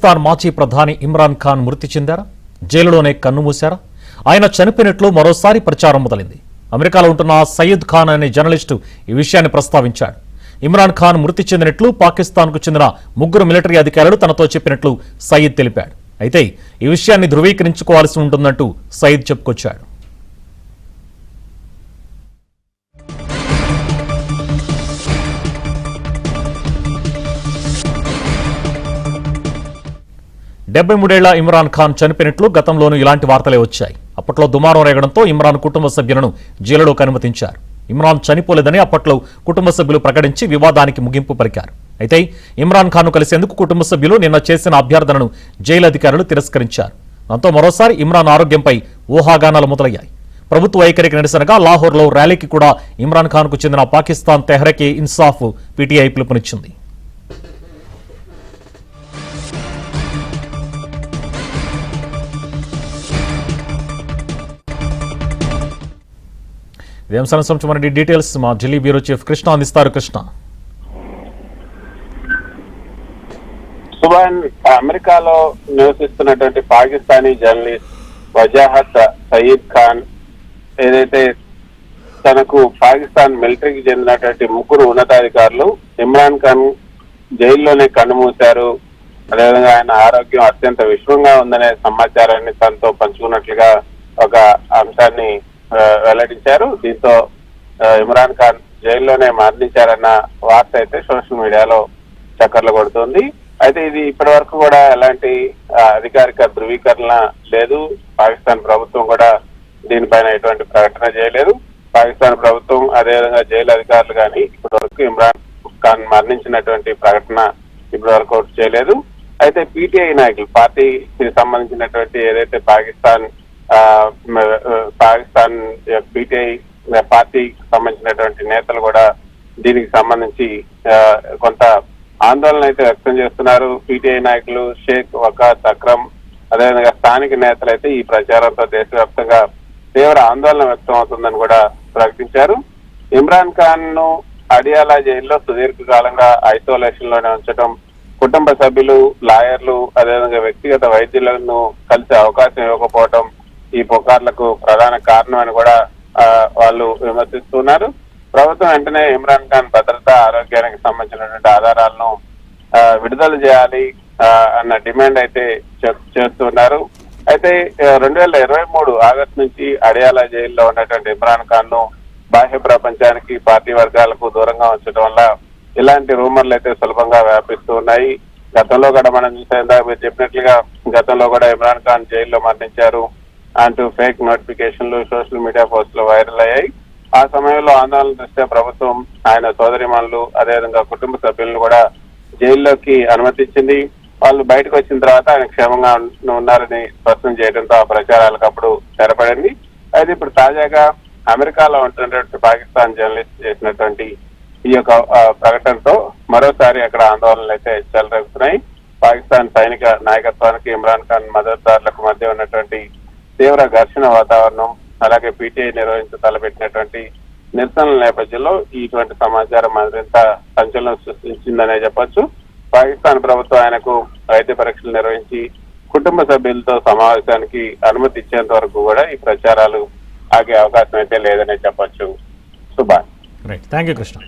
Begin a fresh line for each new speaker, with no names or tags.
పాకిస్తాన్ మాజీ ప్రధాని ఇమ్రాన్ ఖాన్ మృతి చెందారా? జైలులోనే కన్నుమూశారా? ఆయన చనిపోయినట్లు మరోసారి ప్రచారం మొదలైంది. అమెరికాలో ఉంటున్న సయీద్ ఖాన్ అనే జర్నలిస్టు ఈ విషయాన్ని ప్రస్తావించాడు. ఇమ్రాన్ ఖాన్ మృతి చెందినట్లు పాకిస్తాన్కు చెందిన 3 మిలిటరీ అధికారులు తనతో చెప్పినట్లు సయీద్ తెలిపాడు. అయితే ఈ విషయాన్ని ధృవీకరించుకోవాల్సి ఉంటుందంటూ సయీద్ చెప్పుకొచ్చాడు. ఏళ్ల ఇమ్రాన్ ఖాన్ చనిపోయినట్లు గతంలోనూ ఇలాంటి వార్తలే వచ్చాయి. అప్పట్లో దుమారం రేగడంతో ఇమ్రాన్ కుటుంబ సభ్యులను జైలులోకి అనుమతించారు. ఇమ్రాన్ చనిపోలేదని అప్పట్లో కుటుంబ సభ్యులు ప్రకటించి వివాదానికి ముగింపు పలికారు. అయితే ఇమ్రాన్ ఖాన్ను కలిసేందుకు కుటుంబ సభ్యులు నిన్న చేసిన అభ్యర్థనను జైలు అధికారులు తిరస్కరించారు. దాంతో మరోసారి ఇమ్రాన్ ఆరోగ్యంపై ఊహాగానాలు మొదలయ్యాయి. ప్రభుత్వ వైఖరికి నిరసనగా లాహోర్లో ర్యాలీకి కూడా ఇమ్రాన్ ఖాన్కు చెందిన పాకిస్తాన్ తెహ్రీకే ఇన్సాఫ్ పీటీఐ పిలుపునిచ్చింది. ఇదే అంశానికి సంబంధించిన డీటెయిల్స్ మా ఢిల్లీ బ్యూరో చీఫ్ కృష్ణ అందిస్తారు. కృష్ణ,
సుభాన్, అమెరికాలో నివసిస్తున్నటువంటి పాకిస్తానీ జర్నలిస్ట్ వజాహత్ సయీద్ ఖాన్ ఏదైతే తనకు పాకిస్తాన్ మిలిటరీకి చెందినటువంటి 3 ఉన్నతాధికారులు ఇమ్రాన్ ఖాన్ జైల్లోనే కన్నుమూశారు, అదేవిధంగా ఆయన ఆరోగ్యం అత్యంత విషమంగా ఉందనే సమాచారాన్ని తనతో పంచుకున్నట్లుగా ఒక అంశాన్ని వెల్లడించారు. దీంతో ఇమ్రాన్ ఖాన్ జైల్లోనే మరణించారన్న వార్త అయితే సోషల్ మీడియాలో చక్కర్లు కొడుతుంది. అయితే ఇది ఇప్పటి వరకు కూడా ఎలాంటి అధికారిక ధృవీకరణ లేదు. పాకిస్తాన్ ప్రభుత్వం కూడా దీనిపైన ఎటువంటి ప్రకటన చేయలేదు. పాకిస్తాన్ ప్రభుత్వం అదేవిధంగా జైలు అధికారులు కానీ ఇప్పటి వరకు ఇమ్రాన్ ఖాన్ మరణించినటువంటి ప్రకటన ఇప్పటి వరకు చేయలేదు. అయితే పీటీఐ నాయకులు, పార్టీకి సంబంధించినటువంటి ఏదైతే పాకిస్తాన్ పీటీఐ పార్టీకి సంబంధించినటువంటి నేతలు కూడా దీనికి సంబంధించి కొంత ఆందోళన అయితే వ్యక్తం చేస్తున్నారు. పీటీఐ నాయకులు షేక్ వకాత్ అక్రమ్ అదేవిధంగా స్థానిక నేతలు అయితే ఈ ప్రచారంతో దేశవ్యాప్తంగా తీవ్ర ఆందోళన వ్యక్తం అవుతుందని కూడా ప్రకటించారు. ఇమ్రాన్ ఖాన్ ను అడియాలా జైల్లో సుదీర్ఘకాలంగా ఐసోలేషన్ లోనే ఉంచడం, కుటుంబ సభ్యులు, లాయర్లు అదేవిధంగా వ్యక్తిగత వైద్యులను కలిసే అవకాశం ఇవ్వకపోవడం ఈ పుకార్లకు ప్రధాన కారణం అని కూడా వాళ్ళు విమర్శిస్తున్నారు. ప్రభుత్వం వెంటనే ఇమ్రాన్ ఖాన్ భద్రత, ఆరోగ్యానికి సంబంధించినటువంటి ఆధారాలను విడుదల చేయాలి అన్న డిమాండ్ అయితే చేస్తున్నారు. అయితే 2023 ఆగస్టు నుంచి అడియాలా జైల్లో ఉన్నటువంటి ఇమ్రాన్ ఖాన్ ను బాహ్య ప్రపంచానికి, పార్టీ వర్గాలకు దూరంగా ఉంచడం వల్ల ఇలాంటి రూమర్లు అయితే సులభంగా వ్యాపిస్తూ ఉన్నాయి. గతంలో కూడా మనం చూసేందుకు మీరు చెప్పినట్లుగా గతంలో కూడా ఇమ్రాన్ ఖాన్ జైల్లో మరణించారు అంటూ ఫేక్ నోటిఫికేషన్లు సోషల్ మీడియా పోస్టులు వైరల్ అయ్యాయి. ఆ సమయంలో ఆందోళన దృష్ట్యా ప్రభుత్వం ఆయన సోదరిమణులు అదేవిధంగా కుటుంబ సభ్యులను కూడా జైల్లోకి అనుమతించింది. వాళ్ళు బయటకు వచ్చిన తర్వాత ఆయన క్షేమంగా ఉన్నారని స్పష్టం చేయడంతో ఆ ప్రచారాలకు అప్పుడు తెరపడింది. అయితే ఇప్పుడు తాజాగా అమెరికాలో ఉంటున్నటువంటి పాకిస్తాన్ జర్నలిస్ట్ చేసినటువంటి ఈ యొక్క ప్రకటనతో మరోసారి అక్కడ ఆందోళనలు అయితే చెలరేగుతున్నాయి. పాకిస్తాన్ సైనిక నాయకత్వానికి ఇమ్రాన్ ఖాన్ మద్దతుదారులకు మధ్య ఉన్నటువంటి తీవ్ర ఘర్షణ వాతావరణం, అలాగే పీటీఐ తలపెట్టినటువంటి నిరసనల నేపథ్యంలో ఇటువంటి సమాచారం మరింత సంచలనం సృష్టించిందనే చెప్పొచ్చు. పాకిస్తాన్ ప్రభుత్వం ఆయనకు వైద్య పరీక్షలు నిర్వహించి కుటుంబ సభ్యులతో సమావేశానికి అనుమతి ఇచ్చేంత వరకు కూడా ఈ ప్రచారాలు ఆగే అవకాశం అయితే లేదనే చెప్పొచ్చు. Subhash,
thank you Krishna.